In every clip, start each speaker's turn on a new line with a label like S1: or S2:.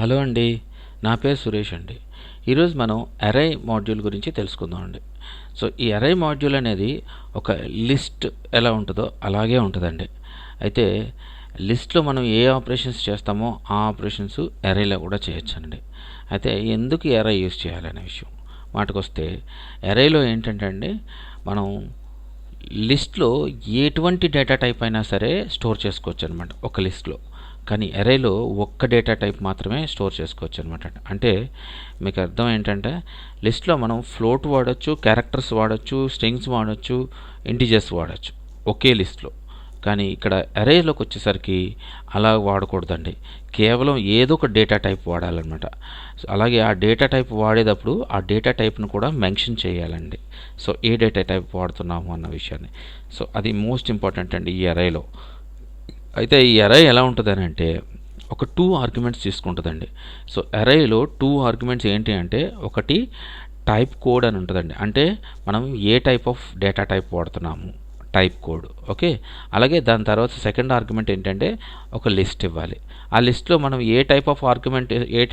S1: Hello అండి, నా పేరు సురేష్ అండి. ఈరోజు మనం అర్రే మాడ్యూల్ గురించి తెలుసుకుందాం అండి. సో ఈ అర్రే మాడ్యూల్ అనేది ఒక లిస్ట్ ఎలా ఉంటుందో అలాగే ఉంటుందండి. అయితే లిస్ట్లో మనం ఏ ఆపరేషన్స్ చేస్తామో ఆ ఆపరేషన్స్ అర్రేలో కూడా చేయొచ్చండి. అయితే ఎందుకు ఈ అర్రే యూజ్ చేయాలనే విషయం మాటకొస్తే, అర్రేలో ఏంటంటే అండి, మనం లిస్ట్లో ఎటువంటి డేటా టైప్ అయినా సరే స్టోర్ చేసుకోవచ్చు అనమాట ఒక లిస్ట్లో. కానీ అర్రేలో ఒక్క డేటా టైప్ మాత్రమే స్టోర్ చేసుకోవచ్చు అనమాట. అంటే మీకు అర్థం ఏంటంటే, లిస్ట్లో మనం ఫ్లోట్ వాడచ్చు, క్యారెక్టర్స్ వాడచ్చు, స్ట్రింగ్స్ వాడచ్చు, ఇంటిజర్స్ వాడచ్చు ఒకే లిస్ట్లో. కానీ ఇక్కడ అర్రేలోకి వచ్చేసరికి అలా వాడకూడదండి. కేవలం ఏదో ఒక డేటా టైప్ వాడాలన్నమాట. అలాగే ఆ డేటా టైప్ వాడేటప్పుడు ఆ డేటా టైప్ను కూడా మెన్షన్ చేయాలండి. సో ఏ డేటా టైప్ వాడుతున్నాము అన్న విషయాన్ని. సో అది మోస్ట్ ఇంపార్టెంట్ అండి ఈ అర్రేలో. అయితే ఈ అర్రే ఎలా ఉంటుందని అంటే, ఒక 2 ఆర్గ్యుమెంట్స్ తీసుకుంటుందండి. సో అర్రేలో 2 ఆర్గ్యుమెంట్స్ ఏంటి అంటే, ఒకటి టైప్ కోడ్ అని ఉంటుందండి. అంటే మనం ఏ టైప్ ఆఫ్ డేటా టైప్ వాడుతున్నాము, టైప్ కోడ్. ఓకే, అలాగే దాని తర్వాత సెకండ్ ఆర్గ్యుమెంట్ ఏంటంటే ఒక లిస్ట్ ఇవ్వాలి. ఆ లిస్ట్లో మనం ఏ టైప్ ఆఫ్ ఆర్గ్యుమెంట్ ఏ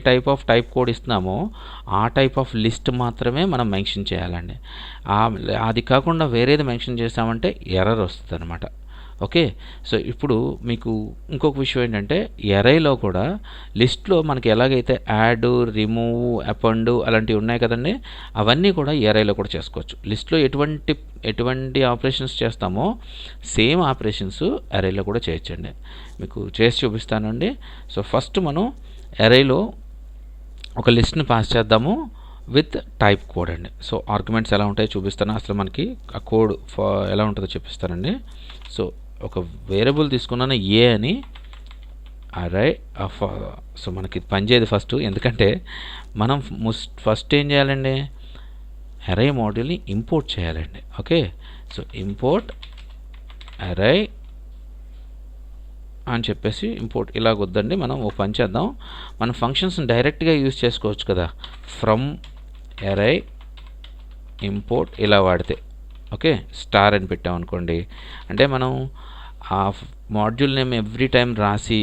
S1: టైప్ ఆఫ్ టైప్ కోడ్ ఇస్తున్నామో ఆ టైప్ ఆఫ్ లిస్ట్ మాత్రమే మనం మెన్షన్ చేయాలండి. అది కాకుండా వేరేది మెన్షన్ చేసామంటే ఎర్రర్ వస్తుంది అనమాట. ఓకే, సో ఇప్పుడు మీకు ఇంకొక విషయం ఏంటంటే, అర్రేలో కూడా లిస్ట్లో మనకి ఎలాగైతే యాడ్, రిమూవ్, అపెండ్ అలాంటివి ఉన్నాయి కదండి, అవన్నీ కూడా అర్రేలో కూడా చేసుకోవచ్చు. లిస్ట్లో ఎటువంటి ఆపరేషన్స్ చేస్తామో సేమ్ ఆపరేషన్స్ అర్రేలో కూడా చేయొచ్చండి. మీకు చేసి చూపిస్తానండి. సో ఫస్ట్ మనం అర్రేలో ఒక లిస్ట్ని పాస్ చేద్దాము విత్ టైప్ కోడ్ అండి. సో ఆర్గ్యుమెంట్స్ ఎలా ఉంటాయో చూపిస్తాను, అసలు మనకి ఆ కోడ్ ఎలా ఉంటుందో చూపిస్తానండి. సో ఒక వేరియబుల్ తీసుకున్నాను ఏ అని, అర్రే ఆఫ్. సో మనకి పనిచేయదు ఫస్ట్, ఎందుకంటే మనం ఫస్ట్ ఏం చేయాలండి, అర్రే మాడ్యూల్ని ఇంపోర్ట్ చేయాలండి. ఓకే, సో ఇంపోర్ట్ అర్రే అని చెప్పేసి ఇంపోర్ట్ ఇలాగొద్దండి. మనం ఓ పని చేద్దాం, మన ఫంక్షన్స్ని డైరెక్ట్గా యూజ్ చేసుకోవచ్చు కదా, ఫ్రమ్ అర్రే ఇంపోర్ట్ ఇలా వాడితే. ఓకే, స్టార్ అని పెట్టామనుకోండి, అంటే మనం ఆ మాడ్యూల్ నేమ్ ఎవ్రీ టైం రాసి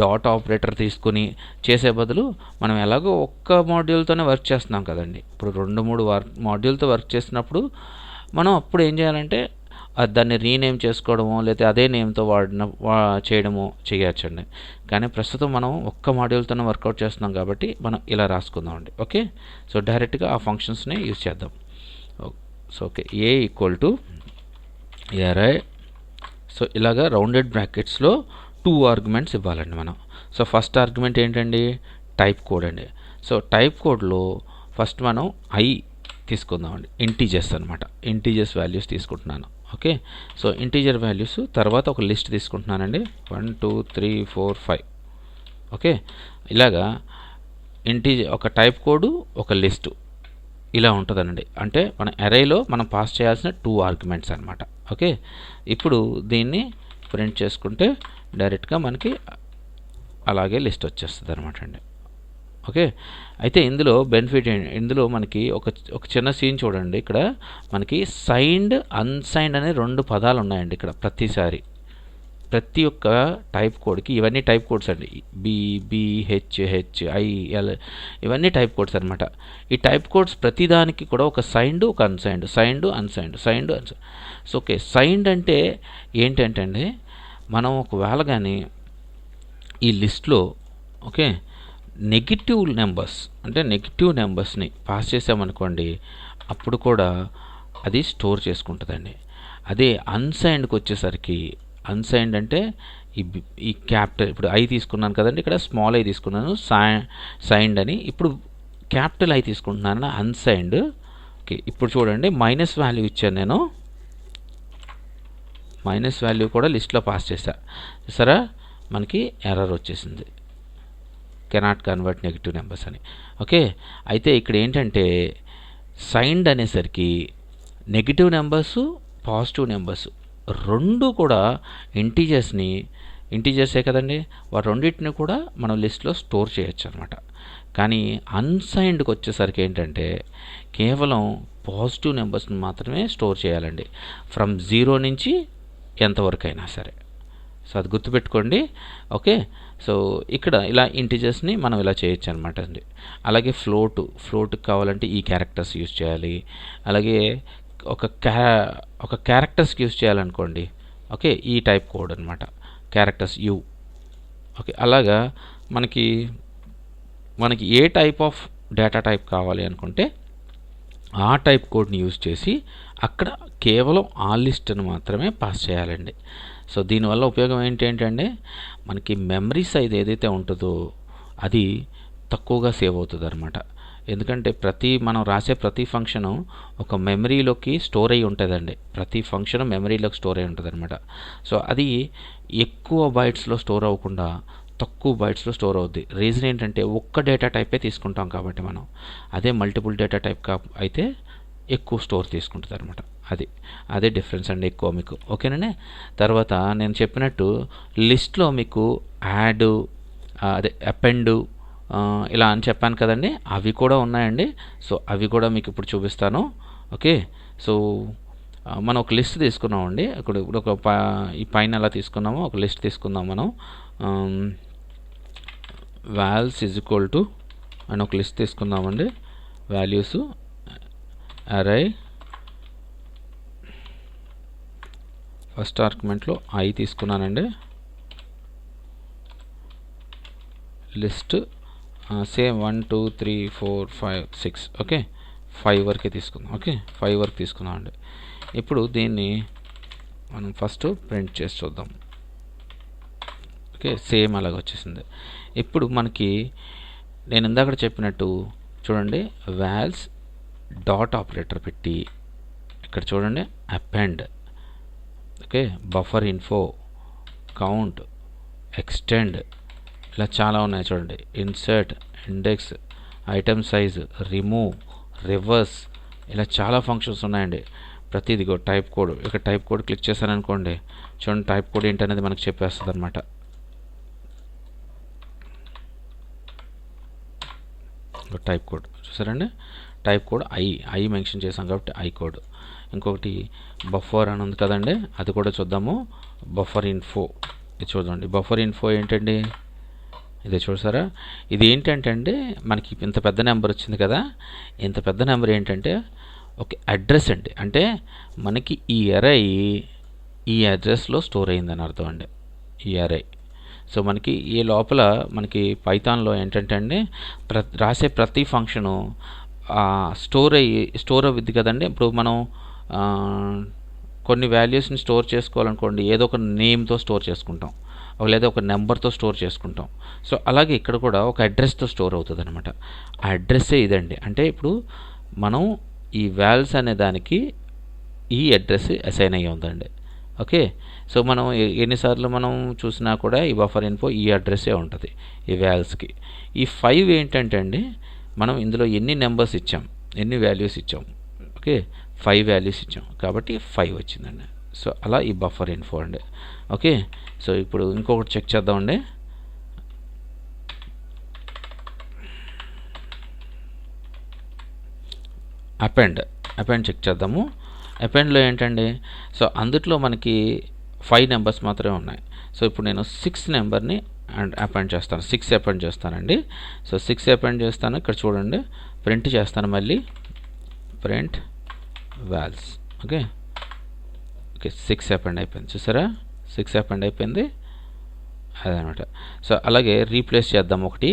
S1: డాట్ ఆపరేటర్ తీసుకుని చేసే బదులు మనం ఎలాగో ఒక్క మాడ్యూల్తోనే వర్క్ చేస్తున్నాం కదండి. ఇప్పుడు 2-3 మాడ్యూల్తో వర్క్ చేసినప్పుడు మనం అప్పుడు ఏం చేయాలంటే దాన్ని రీనేమ్ చేసుకోవడమో లేకపోతే అదే నేమ్తో చేయడమో చేయొచ్చండి. కానీ ప్రస్తుతం మనం ఒక్క మాడ్యూల్తోనే వర్కౌట్ చేస్తున్నాం కాబట్టి మనం ఇలా రాసుకుందామండి. ఓకే, సో డైరెక్ట్గా ఆ ఫంక్షన్స్ని యూజ్ చేద్దాం. So okay, A equal to array. So ఇలాగా రౌండెడ్ బ్రాకెట్స్లో 2 ఆర్గ్యుమెంట్స్ ఇవ్వాలండి మనం. సో ఫస్ట్ ఆర్గ్యుమెంట్ ఏంటండి, టైప్ కోడ్ అండి. సో టైప్ కోడ్లో ఫస్ట్ మనం ఐ తీసుకుందామండి, ఇంటీజర్స్ అనమాట. ఇంటీజర్స్ వాల్యూస్ తీసుకుంటున్నాను. ఓకే, సో ఇంటీజర్ వాల్యూస్ తర్వాత ఒక లిస్ట్ తీసుకుంటున్నానండి, 1 2 3 4 5. ఓకే, ఇలాగా ఒక టైప్ కోడ్ ఒక లిస్టు ఇలా ఉంటుందండి. అంటే మన అర్రేలో మనం పాస్ చేయాల్సిన 2 ఆర్గ్యుమెంట్స్ అనమాట. ఓకే, ఇప్పుడు దీన్ని ప్రింట్ చేసుకుంటే డైరెక్ట్గా మనకి అలాగే లిస్ట్ వచ్చేస్తుంది అనమాట అండి. ఓకే, అయితే ఇందులో బెనిఫిట్ ఇందులో మనకి ఒక చిన్న సీన్ చూడండి. ఇక్కడ మనకి సైన్డ్, అన్సైన్డ్ అనే 2 పదాలు ఉన్నాయండి. ఇక్కడ ప్రతి ఒక్క టైప్ కోడ్కి, ఇవన్నీ టైప్ కోడ్స్ అండి, BBHHIL ఇవన్నీ టైప్ కోడ్స్ అనమాట. ఈ టైప్ కోడ్స్ ప్రతిదానికి కూడా ఒక సైన్డ్, ఒక unsigned, signed. So okay, signed అంటే ఏంటంటే అండి, మనం ఒకవేళ కానీ ఈ లిస్ట్లో ఓకే నెగిటివ్ నెంబర్స్ని పాస్ చేసామనుకోండి, అప్పుడు కూడా అది స్టోర్ చేసుకుంటుందండి. అదే అన్సైన్డ్కి వచ్చేసరికి, అన్సైన్డ్ అంటే ఈ క్యాపిటల్, ఇప్పుడు ఐ తీసుకున్నాను కదండి, ఇక్కడ స్మాల్ ఐ తీసుకున్నాను సైన్డ్ అని, ఇప్పుడు క్యాపిటల్ ఐ తీసుకుంటున్నాను అన్సైన్డ్. ఓకే, ఇప్పుడు చూడండి మైనస్ వాల్యూ ఇచ్చాను నేను, మైనస్ వాల్యూ కూడా లిస్ట్లో పాస్ చేశా. సరే, మనకి ఎర్రర్ వచ్చేసింది, కెనాట్ కన్వర్ట్ నెగిటివ్ నెంబర్స్ అని. ఓకే, అయితే ఇక్కడ ఏంటంటే సైన్డ్ అనేసరికి నెగిటివ్ నెంబర్స్, పాజిటివ్ నెంబర్స్ రెండు కూడా ఇంటీజర్సే కదండి, వాటి రెండింటిని కూడా మనం లిస్ట్లో స్టోర్ చేయొచ్చు అనమాట. కానీ అన్సైన్డ్కి వచ్చేసరికి ఏంటంటే కేవలం పాజిటివ్ నెంబర్స్ని మాత్రమే స్టోర్ చేయాలండి, ఫ్రమ్ 0 నుంచి ఎంతవరకు అయినా సరే. సో అది గుర్తుపెట్టుకోండి. ఓకే. సో ఇక్కడ ఇలా ఇంటిజర్స్ని మనం ఇలా చేయొచ్చు అనమాట అండి. అలాగే ఫ్లోట్కి కావాలంటే ఈ క్యారెక్టర్స్ యూజ్ చేయాలి. అలాగే ఒక ఒక క్యారెక్టర్స్కి యూజ్ చేయాలనుకోండి. ఓకే, ఈ టైప్ కోడ్ అనమాట, క్యారెక్టర్స్ యూ. ఓకే, అలాగా మనకి మనకి ఏ టైప్ ఆఫ్ డేటా టైప్ కావాలి అనుకుంటే ఆ టైప్ కోడ్ని యూజ్ చేసి అక్కడ కేవలం ఆ లిస్ట్ని మాత్రమే పాస్ చేయాలండి. సో దీనివల్ల ఉపయోగం ఏంటంటే మనకి మెమరీ సైజ్ ఏదైతే ఉంటుందో అది తక్కువగా సేవ్ అవుతుంది అనమాట. ఎందుకంటే మనం రాసే ప్రతి ఫంక్షను ఒక మెమరీలోకి స్టోర్ అయ్యి ఉంటుందండి. ప్రతి ఫంక్షన్ మెమరీలోకి స్టోర్ అయ్యి ఉంటుంది అనమాట. సో అది ఎక్కువ బైట్స్లో స్టోర్ అవ్వకుండా తక్కువ బైట్స్లో స్టోర్ అవుద్ది. రీజన్ ఏంటంటే ఒక్క డేటా టైపే తీసుకుంటాం కాబట్టి మనం. అదే మల్టిపుల్ డేటా టైప్ అయితే ఎక్కువ స్టోర్ తీసుకుంటుంది అనమాట. అదే డిఫరెన్స్ అండి ఎక్కువ మీకు. ఓకేనండి. తర్వాత నేను చెప్పినట్టు లిస్ట్లో మీకు యాడ్, అదే అపెండ్, ఇలా అని చెప్పాను కదండి, అవి కూడా ఉన్నాయండి. సో అవి కూడా మీకు ఇప్పుడు చూపిస్తాను. ఓకే. సో మనం ఒక లిస్ట్ తీసుకున్నామండి. ఇప్పుడు ఈ పైన ఎలా తీసుకున్నామో ఒక లిస్ట్ తీసుకుందాం మనం. వాల్స్ ఈజ్ ఈక్వల్ టు అని ఒక లిస్ట్ తీసుకుందామండి. వాల్యూస్ అరై ఫస్ట్ ఆర్గ్యుమెంట్లో ఐ తీసుకున్నానండి. List same 1 2 3 4 5 6. ఓకే, 5 వరకే తీసుకుందాం. ఓకే, 5 వరకు తీసుకుందాం అండి. ఇప్పుడు దీన్ని మనం ఫస్ట్ ప్రింట్ చేసి చూద్దాం. ఓకే, సేమ్ అలాగ వచ్చేసింది. ఇప్పుడు మనకి నేను ఇందాక చెప్పినట్టు చూడండి, వాల్స్ డాట్ ఆపరేటర్ పెట్టి ఇక్కడ చూడండి append, okay, buffer info, count, extend, ఇలా చాలా ఉన్నాయి చూడండి. Insert, index, item size, remove, reverse, ఇలా చాలా ఫంక్షన్స్ ఉన్నాయండి. ప్రతిదీ టైప్ కోడ్. ఇక్కడ టైప్ కోడ్ క్లిక్ చేశాను అనుకోండి, చూడండి టైప్ కోడ్ ఏంటనేది మనకు చెప్పేస్తుంది అనమాట. టైప్ కోడ్ చూసారండి, టైప్ కోడ్ ఐ మెన్షన్ చేసాం కాబట్టి ఐ కోడ్. ఇంకొకటి బఫర్ అని ఉంది కదండి, అది కూడా చూద్దాము. బఫర్ ఇన్ఫో, ఇది చూడండి. బఫర్ ఇన్ఫో ఏంటండి, ఇదే చూసారా. ఇది ఏంటంటే మనకి ఇంత పెద్ద నెంబర్ వచ్చింది కదా, ఇంత పెద్ద నెంబర్ ఏంటంటే ఒక అడ్రస్ అండి. అంటే మనకి ఈ అరై ఈ అడ్రస్లో స్టోర్ అయిందని అర్థం అండి, ఈ అరై. సో మనకి ఈ లోపల మనకి పైథాన్లో ఏంటంటే అండి రాసే ప్రతి ఫంక్షను స్టోర్ అవుద్ది కదండి. ఇప్పుడు మనం కొన్ని వాల్యూస్ని స్టోర్ చేసుకోవాలనుకోండి, ఏదో ఒక నేమ్తో స్టోర్ చేసుకుంటాం, లేదా ఒక నెంబర్తో స్టోర్ చేసుకుంటాం. సో అలాగే ఇక్కడ కూడా ఒక అడ్రస్తో స్టోర్ అవుతుంది అనమాట. ఆ అడ్రస్సే ఇదండి. అంటే ఇప్పుడు మనం ఈ వాల్స్ అనే దానికి ఈ అడ్రస్ అసైన్ అయ్యి ఉందండి. ఓకే. సో మనం ఎన్నిసార్లు మనం చూసినా కూడా ఈ బఫర్ ఇన్ఫో ఈ అడ్రస్సే ఉంటుంది ఈ వాల్స్కి. ఈ 5 ఏంటంటే అండి మనం ఇందులో ఎన్ని నెంబర్స్ ఇచ్చాం, ఎన్ని వాల్యూస్ ఇచ్చాం. ఓకే, 5 వాల్యూస్ ఇచ్చాం కాబట్టి 5 వచ్చిందండి. సో అలా ఈ బఫర్ ఇన్ఫో అండి. ఓకే. సో ఇప్పుడు ఇంకొకటి చెక్ చేద్దామండి. అపెండ్ చెక్ చేద్దాము. అపెండ్లో ఏంటండి, సో అందుట్లో మనకి 5 నెంబర్స్ మాత్రమే ఉన్నాయి. సో ఇప్పుడు నేను 6 నెంబర్ని అపెండ్ చేస్తాను. 6 అపెండ్ చేస్తానండి. సో 6 అపెండ్ చేస్తాను. ఇక్కడ చూడండి, ప్రింట్ చేస్తాను మళ్ళీ, ప్రింట్ వాల్స్. ఓకే, 6 అపెండ్ అయిపోయింది. చూసారా, 6 అపెండ్ అయిపోయింది, అదనమాట. సో అలాగే రీప్లేస్ చేద్దాం. ఒకటి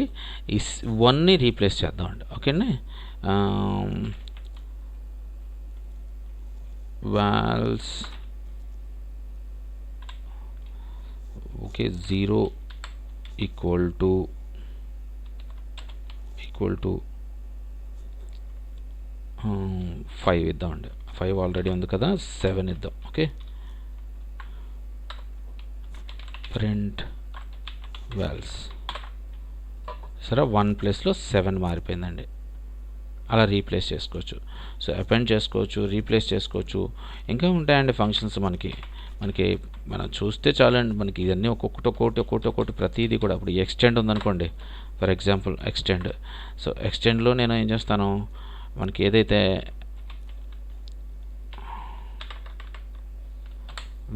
S1: ఈ 1ని రీప్లేస్ చేద్దామండి. ఓకే అండి. వాల్స్ ఓకే 0 ఈక్వల్ టు 5 ఇద్దామండి. 5 ఆల్రెడీ ఉంది కదా, 7 ఇద్దాం. Okay, print vals. సరే, 1 ప్లేస్లో 7 మారిపోయిందండి. అలా రీప్లేస్ చేసుకోవచ్చు. సో అపెండ్ చేసుకోవచ్చు, రీప్లేస్ చేసుకోవచ్చు, ఇంకా ఉంటాయండి ఫంక్షన్స్ మనకి మనం చూస్తే చాలండి. మనకి ఇవన్నీ ఒక్కొక్కటి ప్రతిదీ కూడా. ఇప్పుడు ఎక్స్టెండ్ ఉందనుకోండి, ఫర్ ఎగ్జాంపుల్ ఎక్స్టెండ్. సో ఎక్స్టెండ్లో నేను ఏం చేస్తాను, మనకి ఏదైతే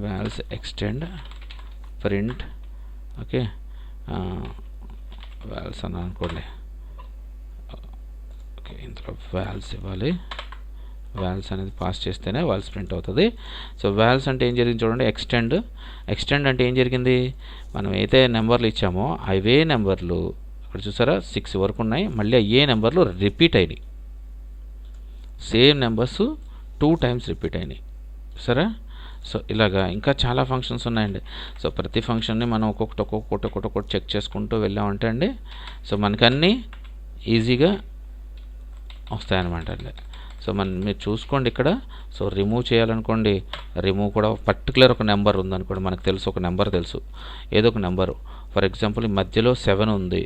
S1: vals extend print okay vals అని అనుకోండి. ఓకే, ఇందులో వాల్స్ ఇవ్వాలి. వాల్స్ అనేది పాస్ చేస్తేనే వాల్స్ ప్రింట్ అవుతుంది. సో వాల్స్ అంటే ఏం జరిగింది చూడండి. ఎక్స్టెండ్ అంటే ఏం జరిగింది, మనం అయితే నెంబర్లు ఇచ్చామో అవే నెంబర్లు ఇక్కడ చూసారా 6 వరకు ఉన్నాయి, మళ్ళీ అయ్యే నెంబర్లు రిపీట్ అయినాయి. సేమ్ నెంబర్స్ 2 టైమ్స్ రిపీట్ అయినాయి సరే. సో ఇలాగా ఇంకా చాలా ఫంక్షన్స్ ఉన్నాయండి. సో ప్రతి ఫంక్షన్ని మనం ఒక్కొక్కటి చెక్ చేసుకుంటూ వెళ్ళామంటే అండి, సో మనకన్నీ ఈజీగా వస్తాయన్నమాట అండి. సో మీరు చూసుకోండి ఇక్కడ. సో రిమూవ్ చేయాలనుకోండి, రిమూవ్ కూడా పర్టికులర్ ఒక నెంబర్ ఉందనుకోండి, మనకు తెలుసు ఒక నెంబర్ తెలుసు, ఏదో ఒక నెంబరు. ఫర్ ఎగ్జాంపుల్ ఈ మధ్యలో 7 ఉంది.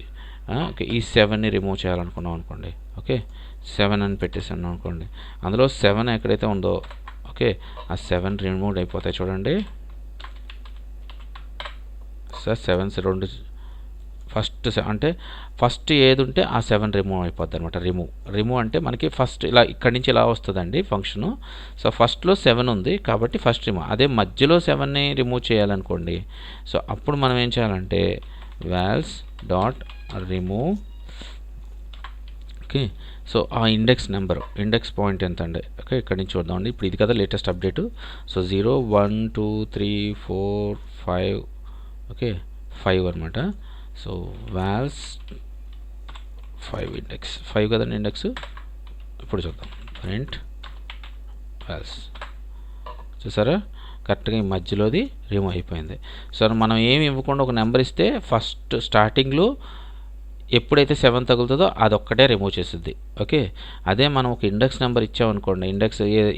S1: ఓకే, ఈ 7ని రిమూవ్ చేయాలనుకున్నాం అనుకోండి. ఓకే, 7 అని పెట్టేసాను అనుకోండి. అందులో 7 ఎక్కడైతే ఉందో ఓకే, ఆ 7 రిమూవ్ అయిపోతాయి చూడండి. సార్ 7 2 అంటే ఫస్ట్ ఏది ఉంటే ఆ 7 రిమూవ్ అయిపోద్ది అనమాట. రిమూవ్ అంటే మనకి ఫస్ట్ ఇలా ఇక్కడి నుంచి ఇలా వస్తుందండి ఫంక్షను. సో ఫస్ట్లో 7 ఉంది కాబట్టి ఫస్ట్ రిమూవ్. అదే మధ్యలో 7ని రిమూవ్ చేయాలనుకోండి, సో అప్పుడు మనం ఏం చేయాలంటే vals dot remove. Okay, so ఆ ఇండెక్స్ పాయింట్ ఎంత అండి. ఓకే, ఇక్కడి నుంచి చూద్దామండి. ఇప్పుడు ఇది కదా లేటెస్ట్ అప్డేటు. సో 0 1 2 3 4 5 ఓకే 5 అనమాట. సో వాల్స్ 5 ఇండెక్స్ 5 కదండి ఇండెక్స్. ఇప్పుడు చూద్దాం ప్రింట్ వాల్స్. చూసారా కరెక్ట్గా ఈ మధ్యలోది రిమూవ్ అయిపోయింది. సో మనం ఏమి ఇవ్వకుండా ఒక నెంబర్ ఇస్తే ఫస్ట్ స్టార్టింగ్లో ఎప్పుడైతే 7 తగులుతుందో అదొక్కటే రిమూవ్ చేస్తుంది. ఓకే, అదే మనం ఒక ఇండెక్స్ నెంబర్ ఇచ్చామనుకోండి,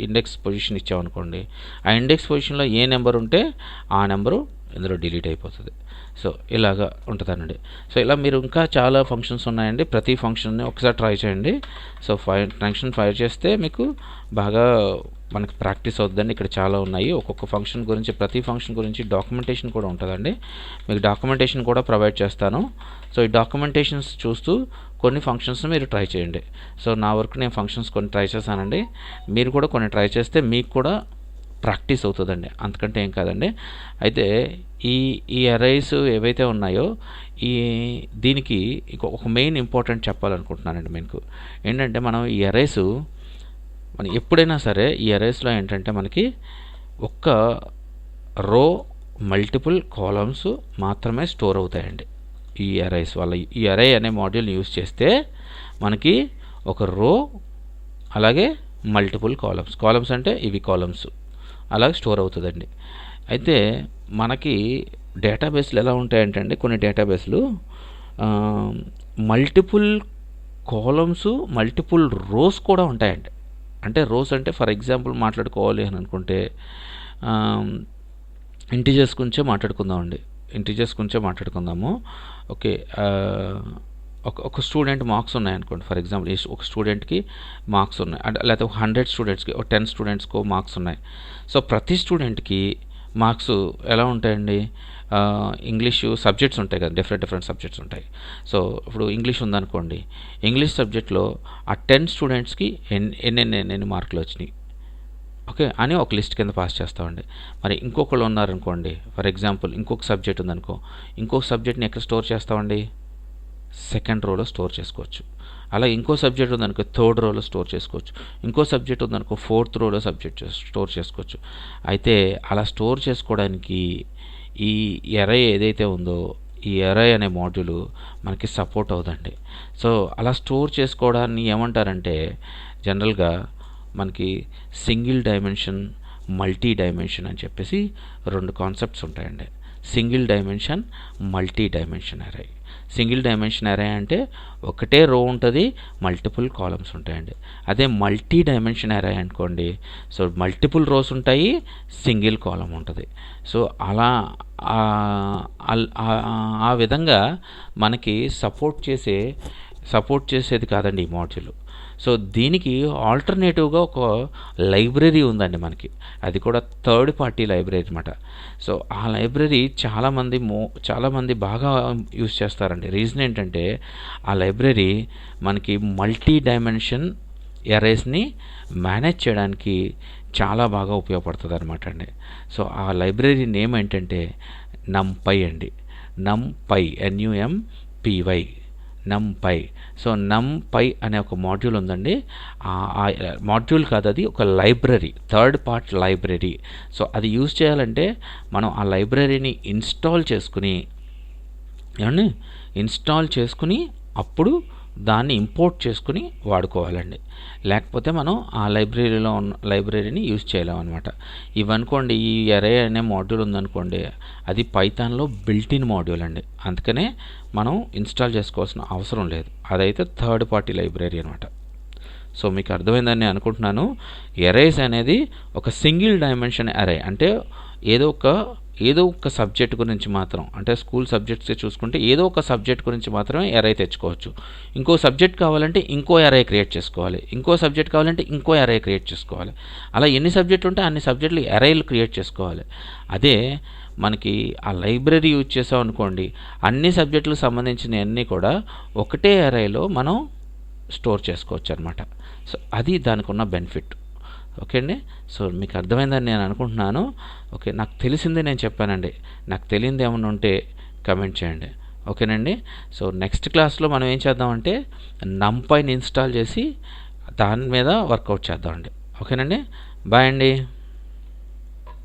S1: ఇండెక్స్ పొజిషన్ ఇచ్చామనుకోండి, ఆ ఇండెక్స్ పొజిషన్లో ఏ నెంబర్ ఉంటే ఆ నెంబరు ఇందులో డిలీట్ అయిపోతుంది. సో ఇలాగా ఉంటుందండి. సో ఇలా మీరు ఇంకా చాలా ఫంక్షన్స్ ఉన్నాయండి. ప్రతి ఫంక్షన్ని ఒకసారి ట్రై చేయండి. సో ఫంక్షన్ ఫైర్ చేస్తే మీకు బాగా మనకి ప్రాక్టీస్ అవుతుందండి. ఇక్కడ చాలా ఉన్నాయి. ఒక్కొక్క ఫంక్షన్ గురించి, ప్రతి ఫంక్షన్ గురించి డాక్యుమెంటేషన్ కూడా ఉంటుందండి. మీకు డాక్యుమెంటేషన్ కూడా ప్రొవైడ్ చేస్తాను. సో ఈ డాక్యుమెంటేషన్స్ చూస్తూ కొన్ని ఫంక్షన్స్ మీరు ట్రై చేయండి. సో నా వరకు నేను ఫంక్షన్స్ కొన్ని ట్రై చేశానండి. మీరు కూడా కొన్ని ట్రై చేస్తే మీకు కూడా ప్రాక్టీస్ అవుతుందండి, అంతకంటే ఏం కాదండి. అయితే ఈ అరైస్ ఏవైతే ఉన్నాయో దీనికి ఒక మెయిన్ ఇంపార్టెంట్ చెప్పాలనుకుంటున్నానండి మీకు. ఏంటంటే మనం ఈ అరైస్ మనం ఎప్పుడైనా సరే ఈ అరైస్లో ఏంటంటే మనకి ఒక్క రో మల్టిపుల్ కాలమ్స్ మాత్రమే స్టోర్ అవుతాయండి. ఈ అరైస్ వల్ల ఈ అరే అనే మాడ్యూల్ని యూజ్ చేస్తే మనకి ఒక రో అలాగే మల్టిపుల్ కాలమ్స్ అంటే ఇవి కాలమ్స్ అలాగే స్టోర్ అవుతుందండి. అయితే మనకి డేటాబేస్లు ఎలా ఉంటాయంటే కొన్ని డేటాబేస్లు మల్టిపుల్ కాలమ్స్ మల్టిపుల్ రోస్ కూడా ఉంటాయండి. అంటే రోస్ అంటే ఫర్ ఎగ్జాంపుల్ మాట్లాడుకోవాలి అని అనుకుంటే ఇంటిజర్స్ గురించే మాట్లాడుకుందాము. ఓకే, ఒక స్టూడెంట్ మార్క్స్ ఉన్నాయనుకోండి. ఫర్ ఎగ్జాంపుల్ ఒక స్టూడెంట్కి మార్క్స్ ఉన్నాయి, అంటే లేకపోతే 100 స్టూడెంట్స్కి 10 స్టూడెంట్స్కో మార్క్స్ ఉన్నాయి. సో ప్రతి స్టూడెంట్కి మార్క్స్ ఎలా ఉంటాయండి, ఇంగ్లీషు సబ్జెక్ట్స్ ఉంటాయి కదా, డిఫరెంట్ సబ్జెక్ట్స్ ఉంటాయి. సో ఇప్పుడు ఇంగ్లీష్ ఉందనుకోండి, ఇంగ్లీష్ సబ్జెక్ట్లో ఆ 10 స్టూడెంట్స్కి ఎన్ని మార్కులు వచ్చినాయి ఓకే అని ఒక లిస్ట్ కింద పాస్ చేస్తామండి. మరి ఇంకొకళ్ళు ఉన్నారనుకోండి, ఫర్ ఎగ్జాంపుల్ ఇంకొక సబ్జెక్ట్ ఉందనుకో, ఇంకొక సబ్జెక్ట్ని ఎక్కడ స్టోర్ చేస్తామండి, సెకండ్ రోలో స్టోర్ చేసుకోవచ్చు. అలా ఇంకో సబ్జెక్ట్ ఉందనుకో థర్డ్ రోలో స్టోర్ చేసుకోవచ్చు. ఇంకో సబ్జెక్ట్ ఉందనుకో ఫోర్త్ రోలో స్టోర్ చేసుకోవచ్చు. అయితే అలా స్టోర్ చేసుకోవడానికి ఈ ఎరే ఏదైతే ఉందో ఈ ఎరే అనే మాడ్యూల్ మనకి సపోర్ట్ అవుతుంది. సో అలా స్టోర్ చేసుకోవడాన్ని ఏమంటారంటే జనరల్గా మనకి సింగిల్ డైమెన్షన్, మల్టీ డైమెన్షన్ అని చెప్పేసి 2 కాన్సెప్ట్స్ ఉంటాయండి. సింగిల్ డైమెన్షన్, మల్టీ డైమెన్షన్ అరే. సింగిల్ డైమెన్షన్ అరే అంటే ఒకటే రో ఉంటుంది, మల్టిపుల్ కాలమ్స్ ఉంటాయండి. అదే మల్టీ డైమెన్షన్ అరే అనుకోండి, సో మల్టిపుల్ రోస్ ఉంటాయి, సింగిల్ కాలమ్ ఉంటుంది. సో అలా ఆ విధంగా మనకి సపోర్ట్ చేసేది కాదండి ఈ మాడ్యూల్. సో దీనికి ఆల్టర్నేటివ్గా ఒక లైబ్రరీ ఉందండి మనకి, అది కూడా థర్డ్ పార్టీ లైబ్రరీ అనమాట. సో ఆ లైబ్రరీ చాలామంది బాగా యూజ్ చేస్తారండి. రీజన్ ఏంటంటే ఆ లైబ్రరీ మనకి మల్టీ డైమెన్షన్ ఎరేస్ని మేనేజ్ చేయడానికి చాలా బాగా ఉపయోగపడుతుంది అనమాట అండి. సో ఆ లైబ్రరీ నేమ్ ఏంటంటే నంపై అండి. నంపై NUMPY నంపై. సో నంపై అనే ఒక మాడ్యూల్ ఉందండి. మాడ్యూల్ కాదు, అది ఒక library, third part library. So అది యూజ్ చేయాలంటే మనం ఆ లైబ్రరీని ఇన్స్టాల్ చేసుకుని ఏమండి అప్పుడు దాన్ని ఇంపోర్ట్ చేసుకుని వాడుకోవాలండి. లేకపోతే మనం ఆ లైబ్రరీలో ఉన్న లైబ్రరీని యూజ్ చేయలేమన్నమాట. ఇవనుకోండి, ఈ అరే అనే మాడ్యూల్ ఉందనుకోండి, అది పైథాన్లో బిల్ట్-ఇన్ మాడ్యూల్ అండి. అందుకనే మనం ఇన్స్టాల్ చేసుకోవాల్సిన అవసరం లేదు. అదైతే థర్డ్ పార్టీ లైబ్రరీ అనమాట. సో మీకు అర్థమైందని నేను అనుకుంటున్నాను. ఎరేస్ అనేది ఒక సింగిల్ డైమెన్షన్ అరే, అంటే ఏదో ఒక సబ్జెక్ట్ గురించి మాత్రం, అంటే స్కూల్ సబ్జెక్ట్సే చూసుకుంటే ఏదో ఒక సబ్జెక్ట్ గురించి మాత్రమే ఎరే తెచ్చుకోవచ్చు. ఇంకో సబ్జెక్ట్ కావాలంటే ఇంకో ఎరే క్రియేట్ చేసుకోవాలి, ఇంకో సబ్జెక్ట్ కావాలంటే ఇంకో ఎరే క్రియేట్ చేసుకోవాలి. అలా ఎన్ని సబ్జెక్టులు ఉంటే అన్ని సబ్జెక్టులు ఎరేలు క్రియేట్ చేసుకోవాలి. అదే మనకి ఆ లైబ్రరీ యూజ్ చేసాం అనుకోండి, అన్ని సబ్జెక్టులకు సంబంధించిన అన్నీ కూడా ఒకటే ఎరేలో మనం స్టోర్ చేసుకోవచ్చు అనమాట. సో అది దానికి ఉన్న బెనిఫిట్. ఓకే అండి. సో మీకు అర్థమైందని నేను అనుకుంటున్నాను. ఓకే, నాకు తెలిసిందే నేను చెప్పానండి. నాకు తెలియంది ఏమన్నా ఉంటే కమెంట్ చేయండి. ఓకేనండి. సో నెక్స్ట్ క్లాస్లో మనం ఏం చేద్దామంటే నంపైని ఇన్స్టాల్ చేసి దాని మీద వర్కౌట్ చేద్దామండి. ఓకేనండి. బాయ్ అండి.